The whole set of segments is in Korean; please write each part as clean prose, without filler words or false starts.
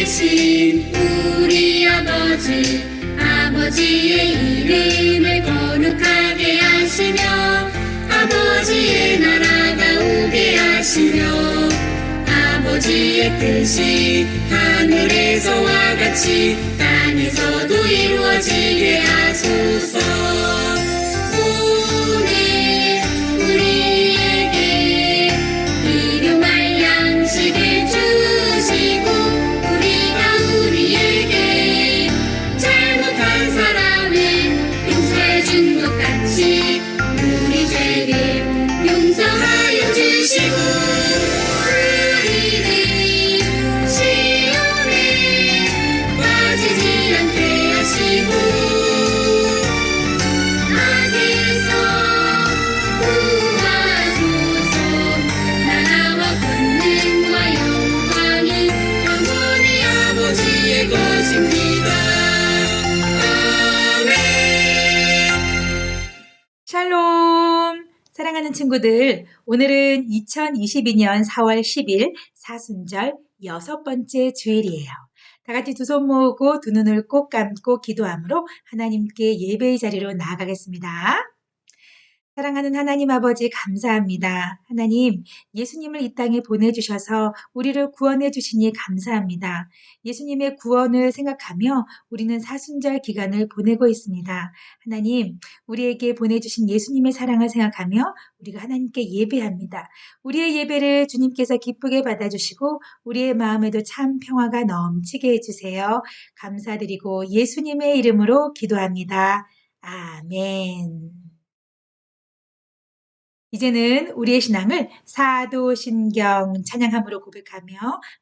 되신 우리 아버지, 아버지의 이름을 거룩하게 하시며 아버지의 나라가 오게 하시며 아버지의 뜻이 하늘에서와 같이 땅에서도 이루어지게 하소서. 오늘 우리에게 일용할 양식을 주시고 우리에게 잘못한 사람을 용서해 준 것 같이 우리 죄를 용서하여 주시고 우리를 시험에 빠지지 않게 하시고 악에서 구하소서. 나라와 권능과 영광이 영원히 아버지의 것입니다. 샬롬! 사랑하는 친구들, 오늘은 2022년 4월 10일 사순절 6번째 주일이에요. 다 같이 두 손 모으고 두 눈을 꼭 감고 기도함으로 하나님께 예배의 자리로 나아가겠습니다. 사랑하는 하나님 아버지 감사합니다. 하나님, 예수님을 이 땅에 보내주셔서 우리를 구원해 주시니 감사합니다. 예수님의 구원을 생각하며 우리는 사순절 기간을 보내고 있습니다. 하나님, 우리에게 보내주신 예수님의 사랑을 생각하며 우리가 하나님께 예배합니다. 우리의 예배를 주님께서 기쁘게 받아주시고 우리의 마음에도 참 평화가 넘치게 해주세요. 감사드리고 예수님의 이름으로 기도합니다. 아멘. 이제는 우리의 신앙을 사도신경 찬양함으로 고백하며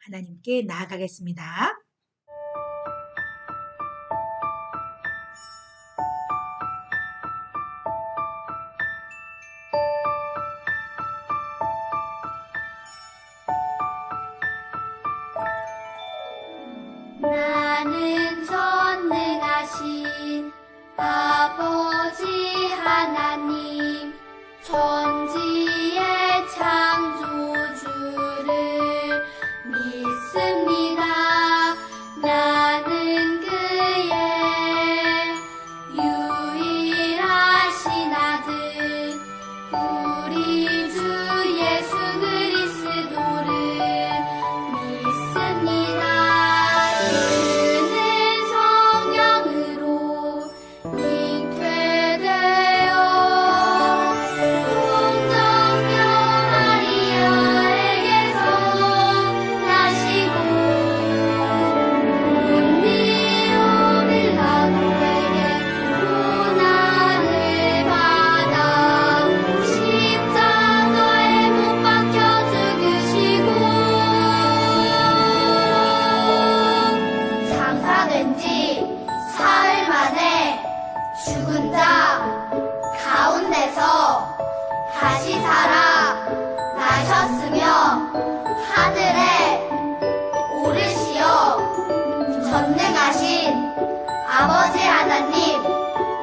하나님께 나아가겠습니다. 나는 전능하신 아버지 하나님 천지의 창조주를 믿습니다. 나는 그의 유일하신 아들 우리 주 예수 그리스도를 믿습니다. 그는 성령으로 잉태되어 동정녀 마리아에게서 나시고 본디오 빌라도에게 고난을 받아 십자가에 못 박혀 죽으시고 장사된 지 사흘 만에 죽은 자 가운데서 다시 살아 나셨으며 하늘에 오르시어 전능하신 아버지 하나님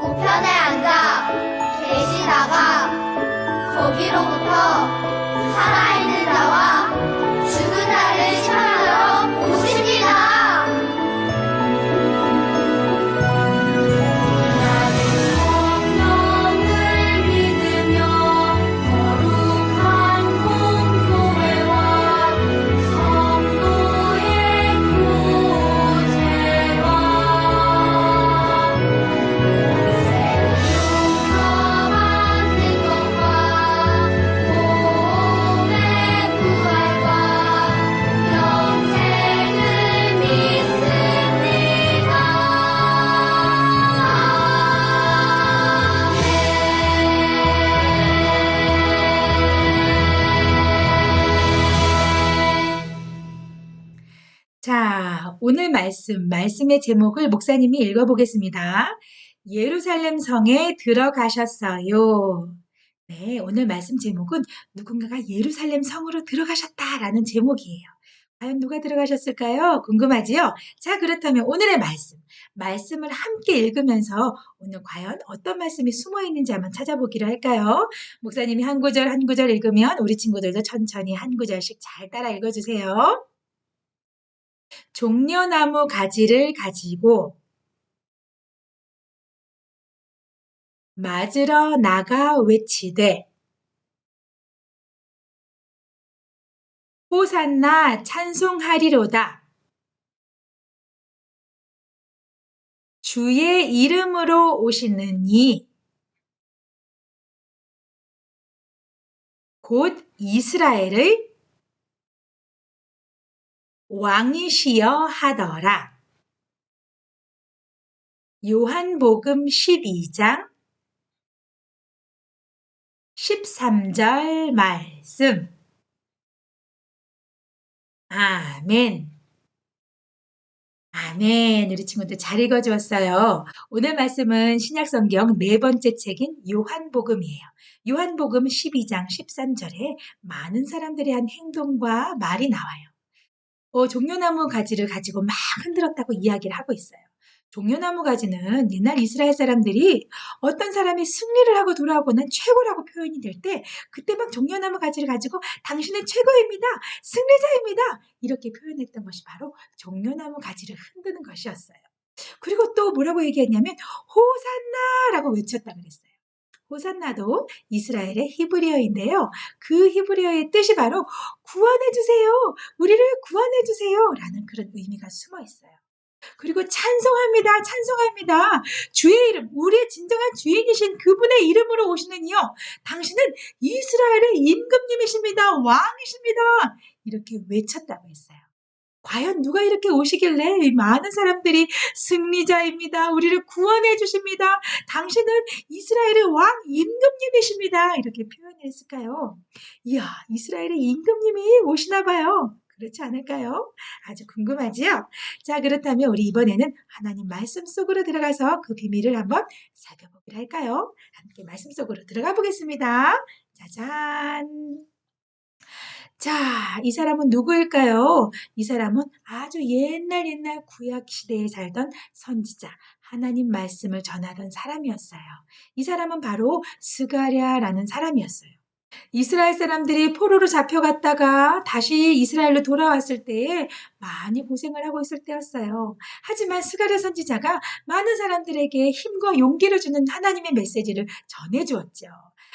우편에 앉아 계시다가 거기로부터 살아있는 자와 죽은 자를 심판하러 오십니다. 나는 성령을 믿으며 거룩한 공교회와 성도의 교제와 용서받는 것과 몸의 부활과 영생을 믿습니다. 자, 오늘 말씀의 제목을 목사님이 읽어보겠습니다. 예루살렘 성에 들어가셨어요. 네, 오늘 말씀 제목은 누군가가 예루살렘 성으로 들어가셨다라는 제목이에요. 과연 누가 들어가셨을까요? 궁금하지요? 자, 그렇다면 오늘의 말씀을 함께 읽으면서 오늘 과연 어떤 말씀이 숨어 있는지 한번 찾아보기로 할까요? 목사님이 한 구절 한 구절 읽으면 우리 친구들도 천천히 한 구절씩 잘 따라 읽어주세요. 종려나무 가지를 가지고 맞으러 나가 외치되 호산나 찬송하리로다. 주의 이름으로 오시는 이 곧 이스라엘의 왕이시여 하더라. 요한복음 12장 13절 말씀. 아멘. 아멘. 우리 친구들 잘 읽어주었어요. 오늘 말씀은 신약성경 네 번째 책인 요한복음이에요. 요한복음 12장 13절에 많은 사람들이 한 행동과 말이 나와요. 종려나무 가지를 가지고 막 흔들었다고 이야기를 하고 있어요. 종려나무 가지는 옛날 이스라엘 사람들이 어떤 사람이 승리를 하고 돌아오고는 최고라고 표현이 될 때 그때 막 종려나무 가지를 가지고 당신은 최고입니다. 승리자입니다. 이렇게 표현했던 것이 바로 종려나무 가지를 흔드는 것이었어요. 그리고 또 뭐라고 얘기했냐면 호산나라고 외쳤다 그랬어요. 호산나도 이스라엘의 히브리어인데요. 그 히브리어의 뜻이 바로 구원해주세요. 우리를 구원해주세요. 라는 그런 의미가 숨어 있어요. 그리고 찬송합니다. 찬송합니다. 주의 이름, 우리의 진정한 주인이신 그분의 이름으로 오시는 이요. 당신은 이스라엘의 임금님이십니다. 왕이십니다. 이렇게 외쳤다고 했어요. 과연 누가 이렇게 오시길래 이 많은 사람들이 승리자입니다. 우리를 구원해 주십니다. 당신은 이스라엘의 왕 임금님이십니다. 이렇게 표현했을까요? 이야, 이스라엘의 임금님이 오시나 봐요. 그렇지 않을까요? 아주 궁금하지요? 자, 그렇다면 우리 이번에는 하나님 말씀 속으로 들어가서 그 비밀을 한번 살펴보기로 할까요? 함께 말씀 속으로 들어가 보겠습니다. 짜잔! 자, 이 사람은 누구일까요? 이 사람은 아주 옛날 구약 시대에 살던 선지자, 하나님 말씀을 전하던 사람이었어요. 이 사람은 바로 스가랴라는 사람이었어요. 이스라엘 사람들이 포로로 잡혀갔다가 다시 이스라엘로 돌아왔을 때에 많이 고생을 하고 있을 때였어요. 하지만 스가랴 선지자가 많은 사람들에게 힘과 용기를 주는 하나님의 메시지를 전해주었죠.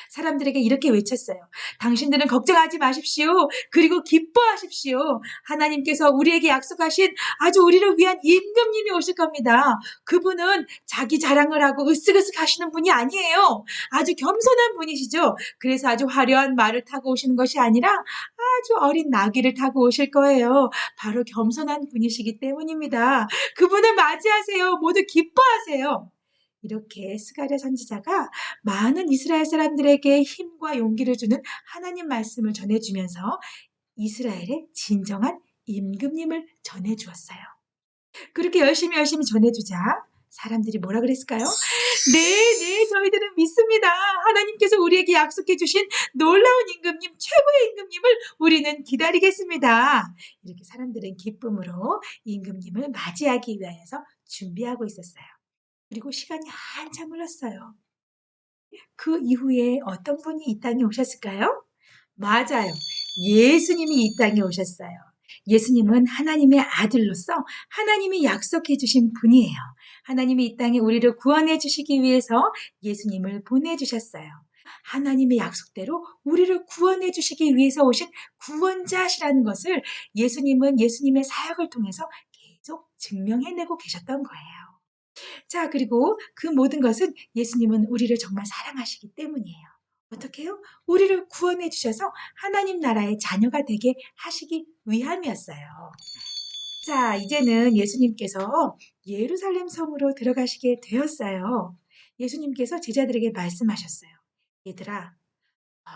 사람들에게 이렇게 외쳤어요. 당신들은 걱정하지 마십시오. 그리고 기뻐하십시오. 하나님께서 우리에게 약속하신 아주 우리를 위한 임금님이 오실 겁니다. 그분은 자기 자랑을 하고 으쓱으쓱 하시는 분이 아니에요. 아주 겸손한 분이시죠. 그래서 아주 화려한 말을 타고 오시는 것이 아니라 아주 어린 나귀를 타고 오실 거예요. 바로 겸손한 분이시기 때문입니다. 그분을 맞이하세요. 모두 기뻐하세요. 이렇게 스가랴 선지자가 많은 이스라엘 사람들에게 힘과 용기를 주는 하나님 말씀을 전해주면서 이스라엘의 진정한 임금님을 전해주었어요. 그렇게 열심히 전해주자 사람들이 뭐라 그랬을까요? 네, 저희들은 믿습니다. 하나님께서 우리에게 약속해 주신 놀라운 임금님, 최고의 임금님을 우리는 기다리겠습니다. 이렇게 사람들은 기쁨으로 임금님을 맞이하기 위해서 준비하고 있었어요. 그리고 시간이 한참 흘렀어요. 그 이후에 어떤 분이 이 땅에 오셨을까요? 맞아요. 예수님이 이 땅에 오셨어요. 예수님은 하나님의 아들로서 하나님이 약속해 주신 분이에요. 하나님이 이 땅에 우리를 구원해 주시기 위해서 예수님을 보내주셨어요. 하나님의 약속대로 우리를 구원해 주시기 위해서 오신 구원자시라는 것을 예수님은 예수님의 사역을 통해서 계속 증명해내고 계셨던 거예요. 자, 그리고 그 모든 것은 예수님은 우리를 정말 사랑하시기 때문이에요. 어떻게 해요? 우리를 구원해 주셔서 하나님 나라의 자녀가 되게 하시기 위함이었어요. 자, 이제는 예수님께서 예루살렘 성으로 들어가시게 되었어요. 예수님께서 제자들에게 말씀하셨어요. 얘들아,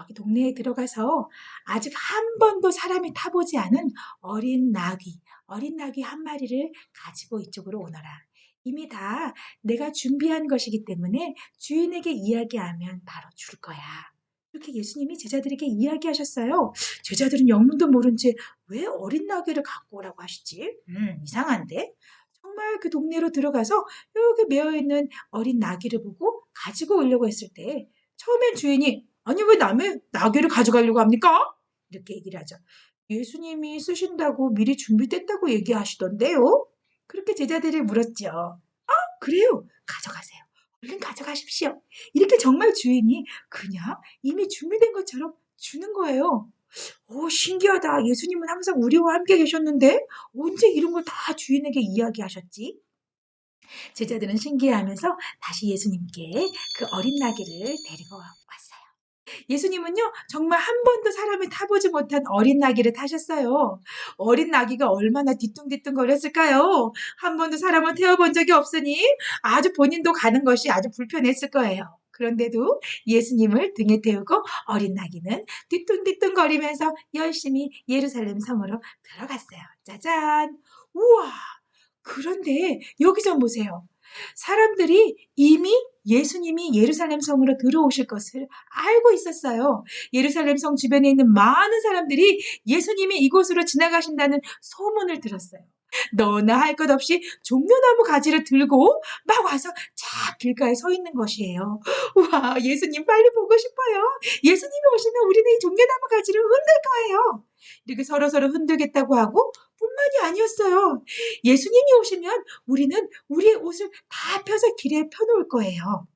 여기 동네에 들어가서 아직 한 번도 사람이 타보지 않은 어린 나귀 한 마리를 가지고 이쪽으로 오너라. 이미 다 내가 준비한 것이기 때문에 주인에게 이야기하면 바로 줄 거야. 이렇게 예수님이 제자들에게 이야기하셨어요. 제자들은 영문도 모른 채 왜 어린 나귀를 갖고 오라고 하시지? 이상한데? 정말 그 동네로 들어가서 여기 메어있는 어린 나귀를 보고 가지고 오려고 했을 때 처음엔 주인이 아니 왜 남의 나귀를 가져가려고 합니까? 이렇게 얘기를 하죠. 예수님이 쓰신다고 미리 준비됐다고 얘기하시던데요? 그렇게 제자들이 물었죠. 그래요. 가져가세요. 얼른 가져가십시오. 이렇게 정말 주인이 그냥 이미 준비된 것처럼 주는 거예요. 오, 신기하다. 예수님은 항상 우리와 함께 계셨는데 언제 이런 걸 다 주인에게 이야기하셨지? 제자들은 신기해하면서 다시 예수님께 그 어린 나귀를 데리고 왔어요. 예수님은요, 정말 한 번도 사람이 타보지 못한 어린 나귀를 타셨어요. 어린 나귀가 얼마나 뒤뚱뒤뚱 거렸을까요? 한 번도 사람을 태워본 적이 없으니 아주 본인도 가는 것이 아주 불편했을 거예요. 그런데도 예수님을 등에 태우고 어린 나귀는 뒤뚱뒤뚱 거리면서 열심히 예루살렘 성으로 들어갔어요. 짜잔! 우와! 그런데 여기 좀 보세요. 사람들이 이미 예수님이 예루살렘 성으로 들어오실 것을 알고 있었어요. 예루살렘 성 주변에 있는 많은 사람들이 예수님이 이곳으로 지나가신다는 소문을 들었어요. 너나 할 것 없이 종려나무 가지를 들고 막 와서 쫙 길가에 서 있는 것이에요. 와, 예수님 빨리 보고 싶어요. 예수님이 오시면 우리는 이 종려나무 가지를 흔들 거예요. 이렇게 서로서로 흔들겠다고 하고 뿐만이 아니었어요. 예수님이 오시면 우리는 우리의 옷을 다 펴서 길에 펴놓을 거예요.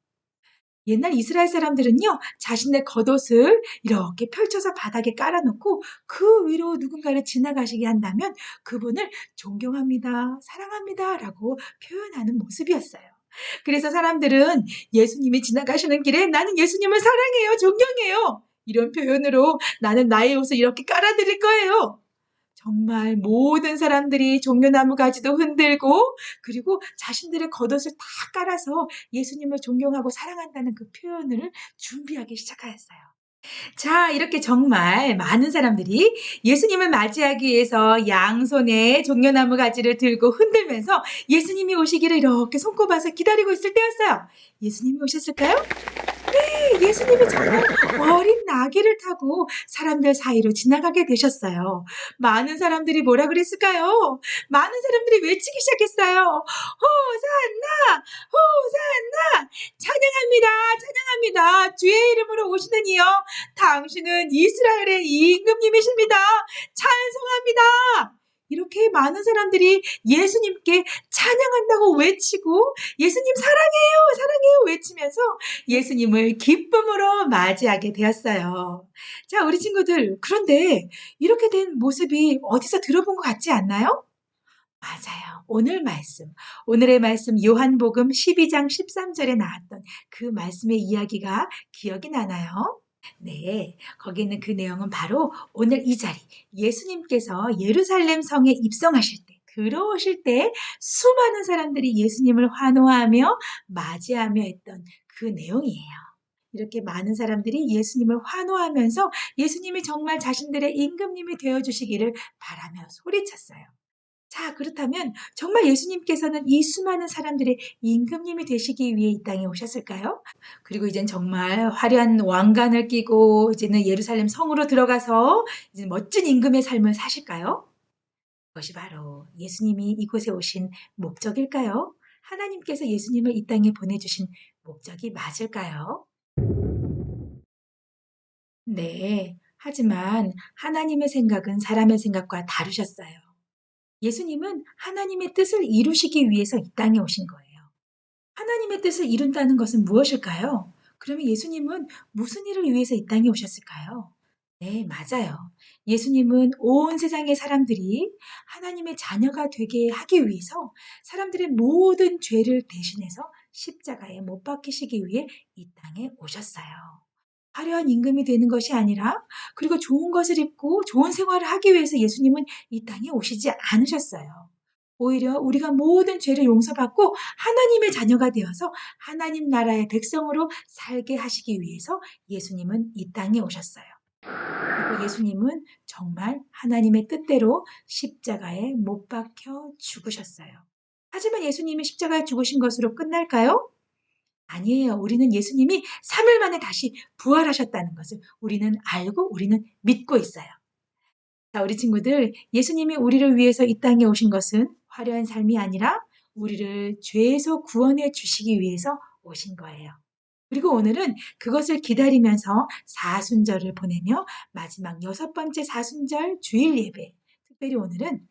옛날 이스라엘 사람들은요, 자신의 겉옷을 이렇게 펼쳐서 바닥에 깔아놓고 그 위로 누군가를 지나가시게 한다면 그분을 존경합니다, 사랑합니다 라고 표현하는 모습이었어요. 그래서 사람들은 예수님이 지나가시는 길에 나는 예수님을 사랑해요, 존경해요. 이런 표현으로 나는 나의 옷을 이렇게 깔아드릴 거예요. 정말 모든 사람들이 종려나무 가지도 흔들고 그리고 자신들의 겉옷을 다 깔아서 예수님을 존경하고 사랑한다는 그 표현을 준비하기 시작하였어요. 자, 이렇게 정말 많은 사람들이 예수님을 맞이하기 위해서 양손에 종려나무 가지를 들고 흔들면서 예수님이 오시기를 이렇게 손꼽아서 기다리고 있을 때였어요. 예수님이 오셨을까요? 네, 예수님이 정말 어린 나귀를 타고 사람들 사이로 지나가게 되셨어요. 많은 사람들이 뭐라 그랬을까요? 많은 사람들이 외치기 시작했어요. 호산나! 호산나! 찬양합니다! 찬양합니다! 주의 이름으로 오시는 이여, 당신은 이스라엘의 임금님이십니다. 찬송합니다. 이렇게 많은 사람들이 예수님께 찬양한다고 외치고 예수님 사랑해요, 사랑해요 외치면서 예수님을 기쁨으로 맞이하게 되었어요. 자, 우리 친구들, 그런데 이렇게 된 모습이 어디서 들어본 것 같지 않나요? 맞아요. 오늘의 말씀 요한복음 12장 13절에 나왔던 그 말씀의 이야기가 기억이 나나요? 네, 거기 있는 그 내용은 바로 오늘 이 자리, 예수님께서 예루살렘 성에 입성하실 때, 들어오실 때 수많은 사람들이 예수님을 환호하며 맞이하며 했던 그 내용이에요. 이렇게 많은 사람들이 예수님을 환호하면서 예수님이 정말 자신들의 임금님이 되어주시기를 바라며 소리쳤어요. 자, 그렇다면 정말 예수님께서는 이 수많은 사람들의 임금님이 되시기 위해 이 땅에 오셨을까요? 그리고 이젠 정말 화려한 왕관을 끼고 이제는 예루살렘 성으로 들어가서 이제 멋진 임금의 삶을 사실까요? 그것이 바로 예수님이 이곳에 오신 목적일까요? 하나님께서 예수님을 이 땅에 보내주신 목적이 맞을까요? 네, 하지만 하나님의 생각은 사람의 생각과 다르셨어요. 예수님은 하나님의 뜻을 이루시기 위해서 이 땅에 오신 거예요. 하나님의 뜻을 이룬다는 것은 무엇일까요? 그러면 예수님은 무슨 일을 위해서 이 땅에 오셨을까요? 네, 맞아요. 예수님은 온 세상의 사람들이 하나님의 자녀가 되게 하기 위해서 사람들의 모든 죄를 대신해서 십자가에 못 박히시기 위해 이 땅에 오셨어요. 화려한 임금이 되는 것이 아니라 그리고 좋은 것을 입고 좋은 생활을 하기 위해서 예수님은 이 땅에 오시지 않으셨어요. 오히려 우리가 모든 죄를 용서받고 하나님의 자녀가 되어서 하나님 나라의 백성으로 살게 하시기 위해서 예수님은 이 땅에 오셨어요. 그리고 예수님은 정말 하나님의 뜻대로 십자가에 못 박혀 죽으셨어요. 하지만 예수님이 십자가에 죽으신 것으로 끝날까요? 아니에요. 우리는 예수님이 3일 만에 다시 부활하셨다는 것을 우리는 알고 우리는 믿고 있어요. 자, 우리 친구들, 예수님이 우리를 위해서 이 땅에 오신 것은 화려한 삶이 아니라 우리를 죄에서 구원해 주시기 위해서 오신 거예요. 그리고 오늘은 그것을 기다리면서 사순절을 보내며 마지막 6번째 사순절 주일 예배, 특별히 오늘은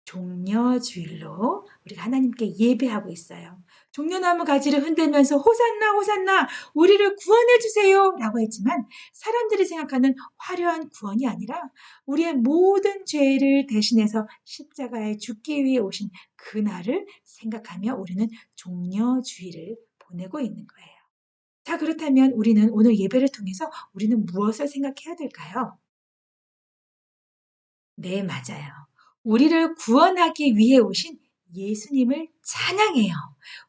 종려주일로 우리가 하나님께 예배하고 있어요. 종려나무 가지를 흔들면서 호산나 호산나 우리를 구원해 주세요 라고 했지만 사람들이 생각하는 화려한 구원이 아니라 우리의 모든 죄를 대신해서 십자가에 죽기 위해 오신 그날을 생각하며 우리는 종려주일을 보내고 있는 거예요. 자, 그렇다면 우리는 오늘 예배를 통해서 우리는 무엇을 생각해야 될까요? 네, 맞아요. 우리를 구원하기 위해 오신 예수님을 찬양해요.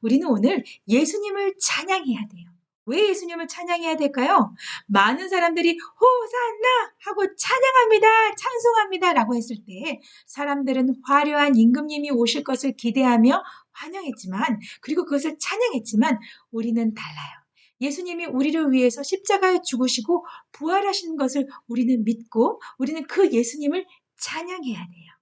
우리는 오늘 예수님을 찬양해야 돼요. 왜 예수님을 찬양해야 될까요? 많은 사람들이 호산나 하고 찬양합니다, 찬송합니다 라고 했을 때 사람들은 화려한 임금님이 오실 것을 기대하며 환영했지만, 그리고 그것을 찬양했지만 우리는 달라요. 예수님이 우리를 위해서 십자가에 죽으시고 부활하신 것을 우리는 믿고 우리는 그 예수님을 찬양해야 돼요.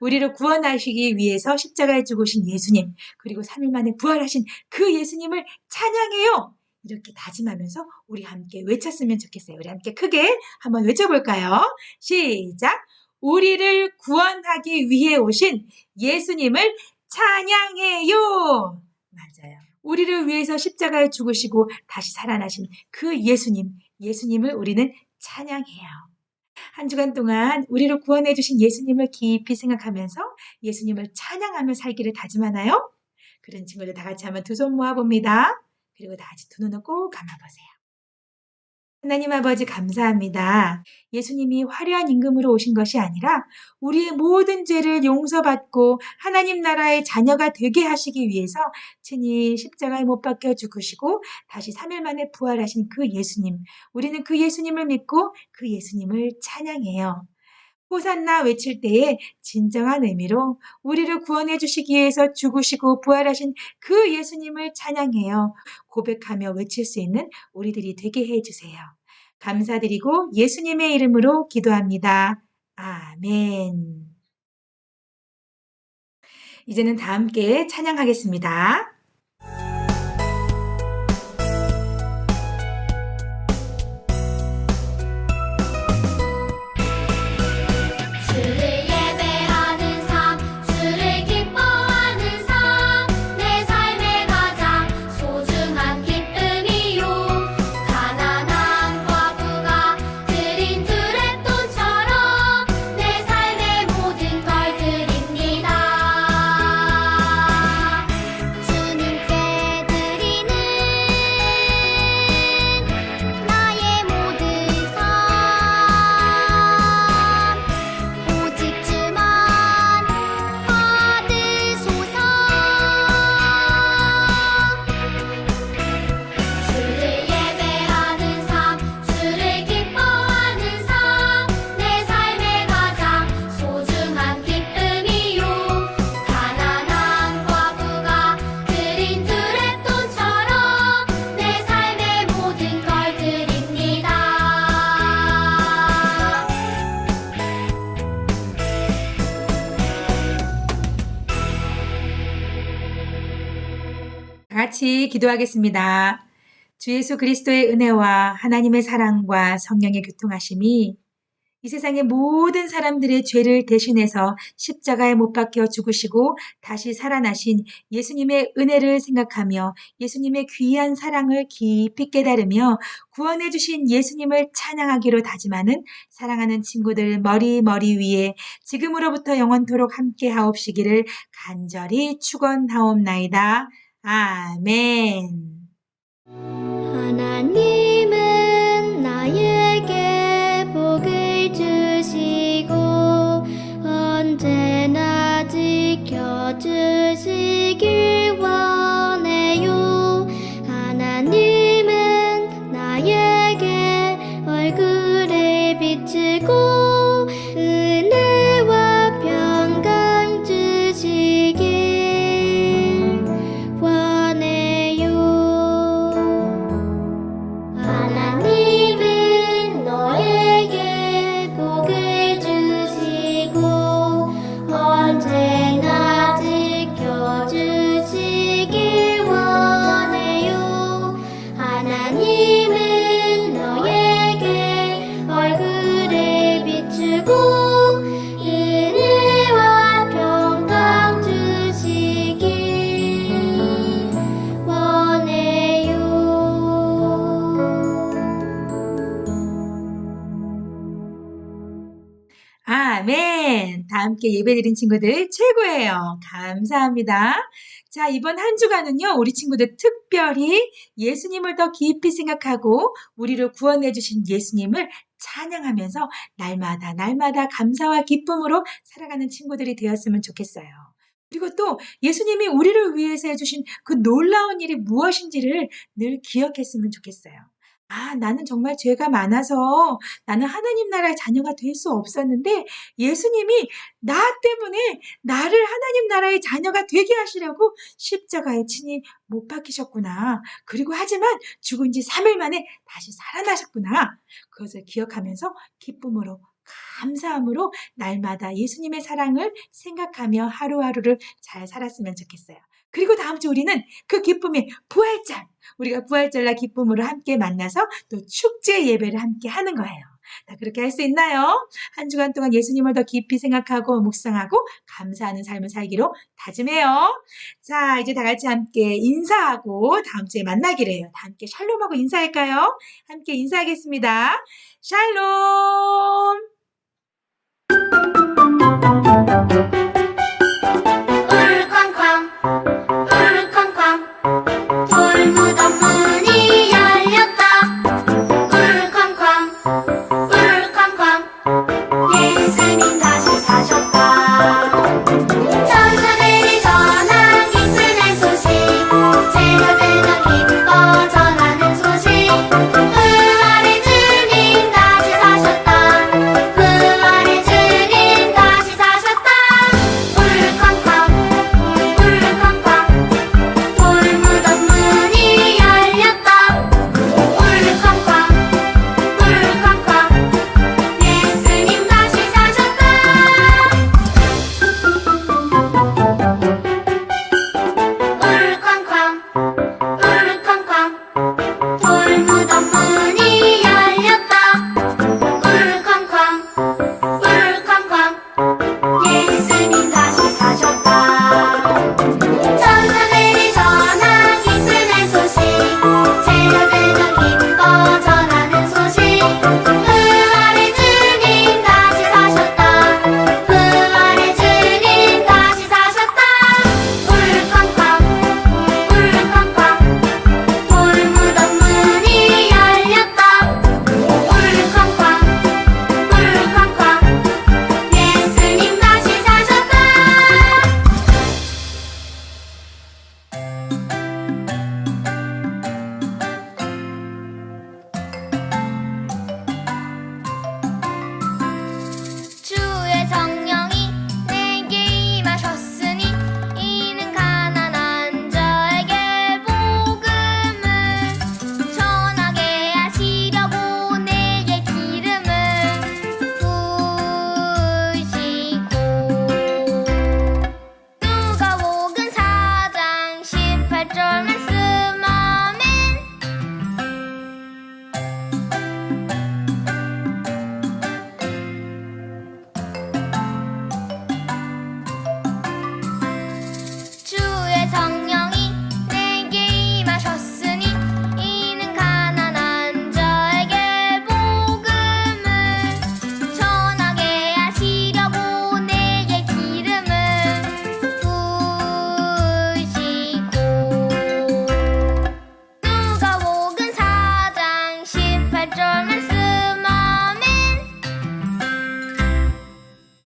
우리를 구원하시기 위해서 십자가에 죽으신 예수님, 그리고 3일 만에 부활하신 그 예수님을 찬양해요. 이렇게 다짐하면서 우리 함께 외쳤으면 좋겠어요. 우리 함께 크게 한번 외쳐볼까요? 시작! 우리를 구원하기 위해 오신 예수님을 찬양해요. 맞아요. 우리를 위해서 십자가에 죽으시고 다시 살아나신 그 예수님을 우리는 찬양해요. 한 주간 동안 우리를 구원해 주신 예수님을 깊이 생각하면서 예수님을 찬양하며 살기를 다짐하나요? 그런 친구들 다 같이 한번 두 손 모아봅니다. 그리고 다 같이 두 눈을 꼭 감아보세요. 하나님 아버지 감사합니다. 예수님이 화려한 임금으로 오신 것이 아니라 우리의 모든 죄를 용서받고 하나님 나라의 자녀가 되게 하시기 위해서 친히 십자가에 못 박혀 죽으시고 다시 3일 만에 부활하신 그 예수님, 우리는 그 예수님을 믿고 그 예수님을 찬양해요. 호산나 외칠 때에 진정한 의미로 우리를 구원해 주시기 위해서 죽으시고 부활하신 그 예수님을 찬양해요. 고백하며 외칠 수 있는 우리들이 되게 해주세요. 감사드리고 예수님의 이름으로 기도합니다. 아멘. 이제는 다 함께 찬양하겠습니다. 주를 예배하는 삶, 주를 기뻐하는 삶, 내 삶의 가장 소중한 기쁨이요. 가난한 과부가 드린 두렛돈처럼 내 삶의 모든 걸 드립니다. 주님께 드리는 나의 모든 삶, 오직 주만 받으소서. 주를 예배하는 삶, 주를 기뻐하는 삶, 내 삶의 가장 소중한 기쁨이요. 가난한 과부가 드린 두렛돈처럼 내 삶의 모든 걸 드립니다. 다 같이 기도하겠습니다. 주 예수 그리스도의 은혜와 하나님의 사랑과 성령의 교통하심이 이 세상의 모든 사람들의 죄를 대신해서 십자가에 못 박혀 죽으시고 다시 살아나신 예수님의 은혜를 생각하며 예수님의 귀한 사랑을 깊이 깨달으며 구원해 주신 예수님을 찬양하기로 다짐하는 사랑하는 친구들 머리 위에 지금으로부터 영원토록 함께 하옵시기를 간절히 축원하옵나이다. 아멘. 하나님은 나에게 복을 주시고 언제나 지켜주시길 원해요. 하나님은 나에게 얼굴을 비추고 은혜와 평강 주시길 원해요. 다 함께 예배드린 친구들 최고예요. 감사합니다. 자, 이번 한 주간은요, 우리 친구들 특별히 예수님을 더 깊이 생각하고 우리를 구원해 주신 예수님을 찬양하면서 날마다 감사와 기쁨으로 살아가는 친구들이 되었으면 좋겠어요. 그리고 또 예수님이 우리를 위해서 해주신 그 놀라운 일이 무엇인지를 늘 기억했으면 좋겠어요. 아, 나는 정말 죄가 많아서 나는 하나님 나라의 자녀가 될 수 없었는데 예수님이 나 때문에 나를 하나님 나라의 자녀가 되게 하시려고 십자가에 친히 못 박히셨구나. 그리고 하지만 죽은 지 3일 만에 다시 살아나셨구나. 그것을 기억하면서 기쁨으로 감사함으로 날마다 예수님의 사랑을 생각하며 하루하루를 잘 살았으면 좋겠어요. 그리고 다음 주 우리는 그 기쁨의 부활절, 우리가 부활절날 기쁨으로 함께 만나서 또 축제 예배를 함께 하는 거예요. 자, 그렇게 할 수 있나요? 한 주간 동안 예수님을 더 깊이 생각하고 묵상하고 감사하는 삶을 살기로 다짐해요. 자, 이제 다 같이 함께 인사하고 다음 주에 만나기로 해요. 다 함께 샬롬하고 인사할까요? 함께 인사하겠습니다. 샬롬! 울쾅쾅 돌무덤 문이 열렸다 울쾅쾅 예수님 다시 사셨다 천사들이 전한 기쁜 소식 제자들도 기뻐 전하는 소식 부활의 주님 다시 사셨다 부활의 주님 다시 사셨다 울쾅쾅 돌무덤 문이 열렸다 울쾅쾅 예수님 다시 사셨다 울쾅쾅 돌무덤 문